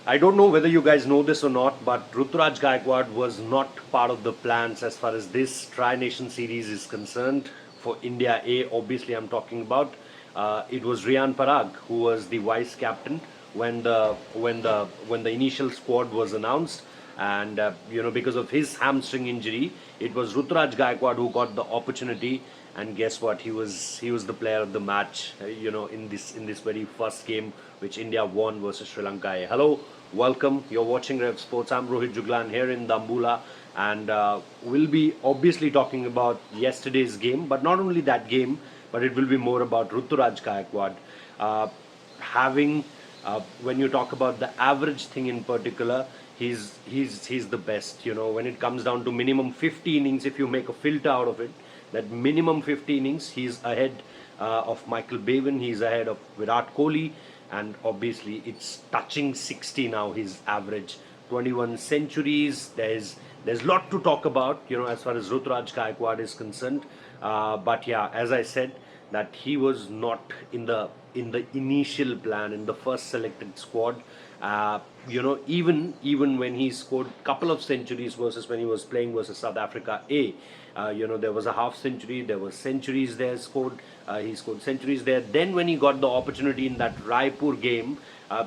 I don't know whether you guys know this or not, but Ruturaj Gaikwad was not part of the plans as far as this Tri-Nation series is concerned for India A. Obviously, I'm talking about. It was Riyan Parag who was the vice captain when the initial squad was announced, and because of his hamstring injury, it was Ruturaj Gaikwad who got the opportunity. And guess what? He was the player of the match. In this very first game which India won versus Sri Lanka. Hello, welcome. You're watching Rev Sports. I'm Rohit Juglan here in Dambula, and we'll be obviously talking about yesterday's game, but not only that game, but it will be more about Ruturaj Gaikwad. Having When you talk about the average thing in particular, he's the best. When it comes down to minimum 50 innings, if you make a filter out of it, that minimum 50 innings, he's ahead of Michael Bevan, he's ahead of Virat Kohli, and obviously it's touching 60 now. His average 21 centuries. There's a lot to talk about, as far as Ruturaj Gaikwad is concerned. But yeah, as I said, that he was not in the initial plan, in the first selected squad. Even when he scored couple of centuries versus when he was playing versus South Africa A, there was a half century, there were centuries there scored. He scored centuries there. Then when he got the opportunity in that Raipur game,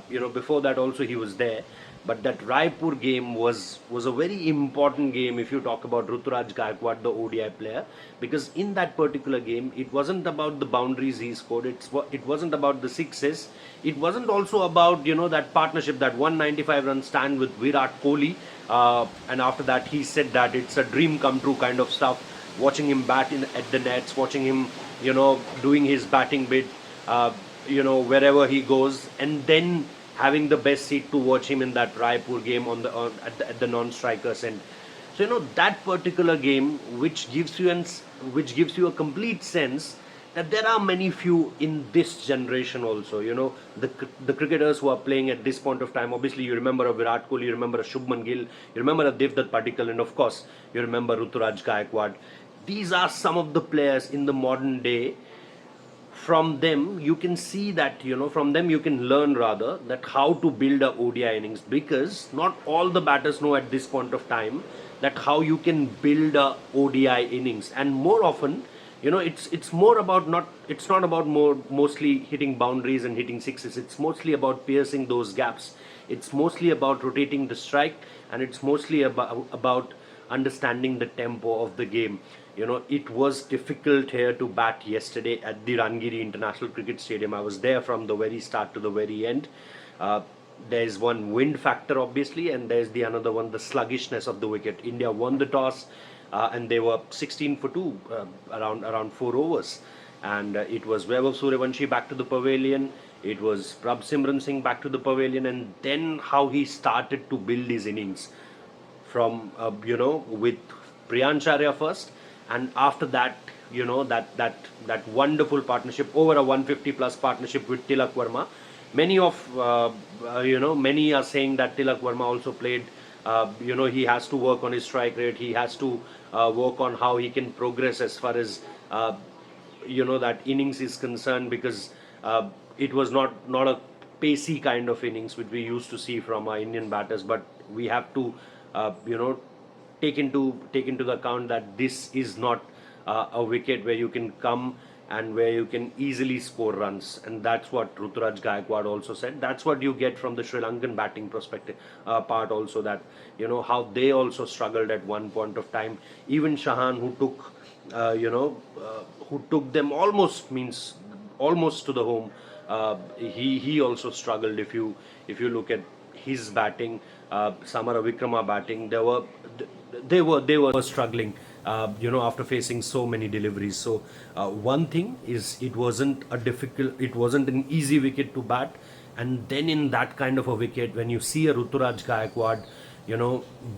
before that also he was there. But that Raipur game was a very important game if you talk about Ruturaj Gaikwad, the ODI player, because in that particular game, it wasn't about the boundaries he scored. It wasn't about the sixes. It wasn't also about that partnership, that 195 run stand with Virat Kohli, and after that he said that it's a dream come true kind of stuff. Watching him bat at the nets, watching him doing his batting bit, wherever he goes, and then having the best seat to watch him in that Raipur game at the non-strikers end. So that particular game, which gives you a complete sense that there are many few in this generation also. The cricketers who are playing at this point of time. Obviously, you remember a Virat Kohli, you remember a Shubman Gill, you remember a Devdutt Padikkal, and of course, you remember Ruturaj Gaikwad. These are some of the players in the modern day. From them you can see that, from them you can learn rather that how to build a ODI innings, because not all the batters know at this point of time that how you can build a ODI innings. And more often, it's more about not it's not about mostly hitting boundaries and hitting sixes. It's mostly about piercing those gaps. It's mostly about rotating the strike, and it's mostly about understanding the tempo of the game. It was difficult here to bat yesterday at the Rangiri International Cricket Stadium. I was there from the very start to the very end. Uh, there's one wind factor, obviously, and there's the another one, the sluggishness of the wicket. India won the toss, and they were 16 for 2, around 4 overs. And it was Vaibhav Suryavanshi back to the pavilion. It was Prabh Simran Singh back to the pavilion, and then how he started to build his innings from with Priyansharya first, and after that, that wonderful partnership, over a 150 plus partnership with Tilak Verma. Many are saying that Tilak Verma also played. He has to work on his strike rate. He has to work on how he can progress as far as that innings is concerned, because it was not a pacey kind of innings which we used to see from our Indian batters. But we have to uh, you know take into the account that this is not a wicket where you can come and where you can easily score runs. And that's what Ruturaj Gaikwad also said. That's what you get from the Sri Lankan batting perspective part also, that how they also struggled at one point of time. Even Shahan, who took them almost to the home, he also struggled. If you look at his batting, Samara Vikrama batting, they were struggling, after facing so many deliveries. So one thing is, it wasn't an easy wicket to bat. And then in that kind of a wicket, when you see a Ruturaj Gaikwad,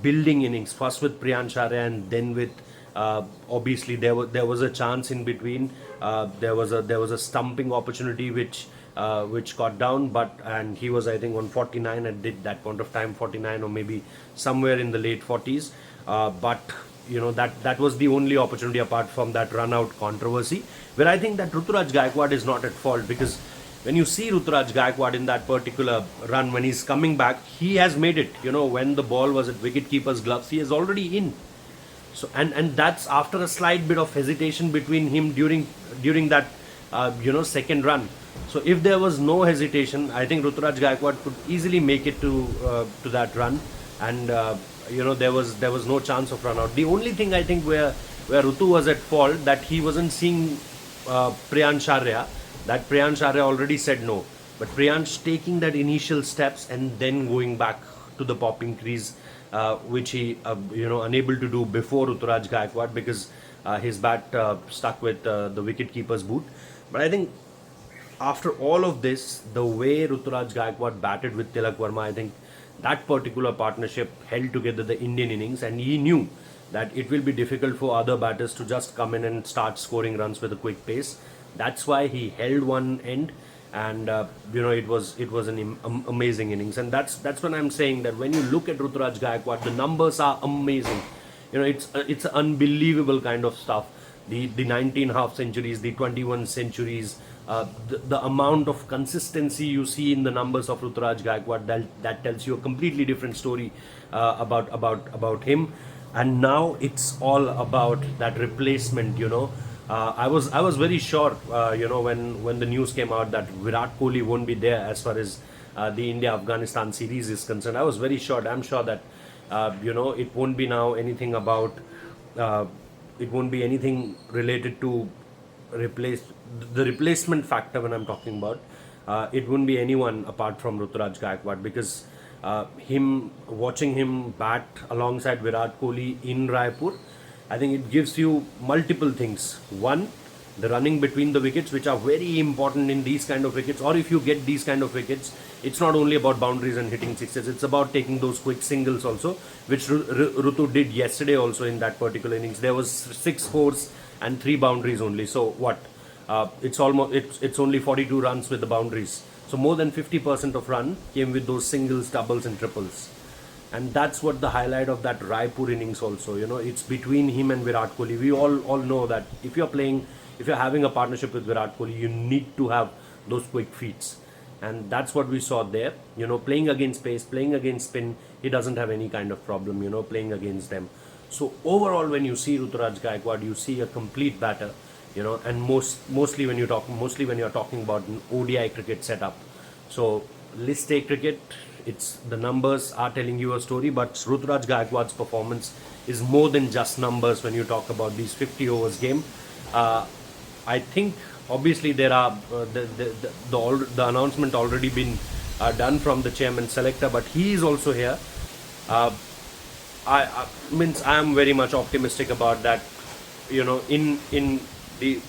building innings first with Priyansharya, and then with obviously there was a chance in between. There was a stumping opportunity which got down, and he was, I think, on 49 at that point of time, 49 or maybe somewhere in the late 40s. But that was the only opportunity apart from that run out controversy, where I think that Ruturaj Gaikwad is not at fault, because when you see Ruturaj Gaikwad in that particular run, when he's coming back, he has made it. When the ball was at wicketkeeper's gloves, he is already in. So and that's after a slight bit of hesitation between him during that second run. So if there was no hesitation, I think Ruturaj Gaikwad could easily make it to that run, and there was no chance of run out. The only thing I think where Rutu was at fault, that he wasn't seeing Priyansh Arya. That Priyansh Arya already said no, but Priyansh taking that initial steps and then going back to the popping crease, which he unable to do before Ruturaj Gaikwad, because his bat stuck with the wicket keeper's boot. But I think after all of this, the way Ruturaj Gaikwad batted with Tilak Verma, I think that particular partnership held together the Indian innings, and he knew that it will be difficult for other batters to just come in and start scoring runs with a quick pace. That's why he held one end, and it was an amazing innings. And that's when I'm saying that when you look at Ruturaj Gaikwad, the numbers are amazing. It's unbelievable kind of stuff. The 19 half centuries, the 21 centuries, the amount of consistency you see in the numbers of Ruturaj Gaikwad, that tells you a completely different story about him. And now it's all about that replacement. I was very sure, when the news came out that Virat Kohli won't be there as far as the India-Afghanistan series is concerned. I was very sure. I'm sure that it won't be now anything about. It won't be anything related to the replacement factor when I'm talking about. It wouldn't be anyone apart from Ruturaj Gaikwad, because watching him bat alongside Virat Kohli in Raipur, I think it gives you multiple things. One, the running between the wickets, which are very important in these kind of wickets, or if you get these kind of wickets, it's not only about boundaries and hitting sixes, it's about taking those quick singles also, which Rutu did yesterday also in that particular innings. There was 6 fours and 3 boundaries only. So what? It's only 42 runs with the boundaries. So more than 50% of run came with those singles, doubles and triples. And that's what the highlight of that Raipur innings also. It's between him and Virat Kohli. We all know that if you're having a partnership with Virat Kohli, you need to have those quick feats. And that's what we saw there. Playing against pace, playing against spin, he doesn't have any kind of problem, playing against them. So overall, when you see Ruturaj Gaikwad, you see a complete batter, and mostly when you're talking about an ODI cricket setup. So list A cricket, the numbers are telling you a story, but Ruturaj Gaikwad's performance is more than just numbers when you talk about these 50 overs game. I think obviously there are the announcement already been done from the chairman selector, but he is also here. I am very much optimistic about that. In the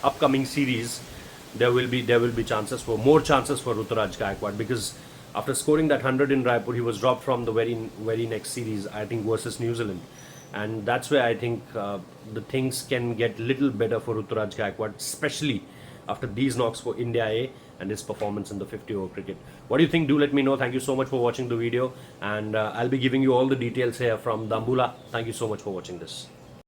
upcoming series, there will be more chances for Ruturaj Gaikwad, because after scoring that 100 in Raipur, he was dropped from the very next series, I think, versus New Zealand. And that's where I think the things can get little better for Ruturaj Gaikwad, especially after these knocks for India A and his performance in the 50 over cricket. What do you think? Do let me know. Thank you so much for watching the video, and I'll be giving you all the details here from Dambula. Thank you so much for watching this.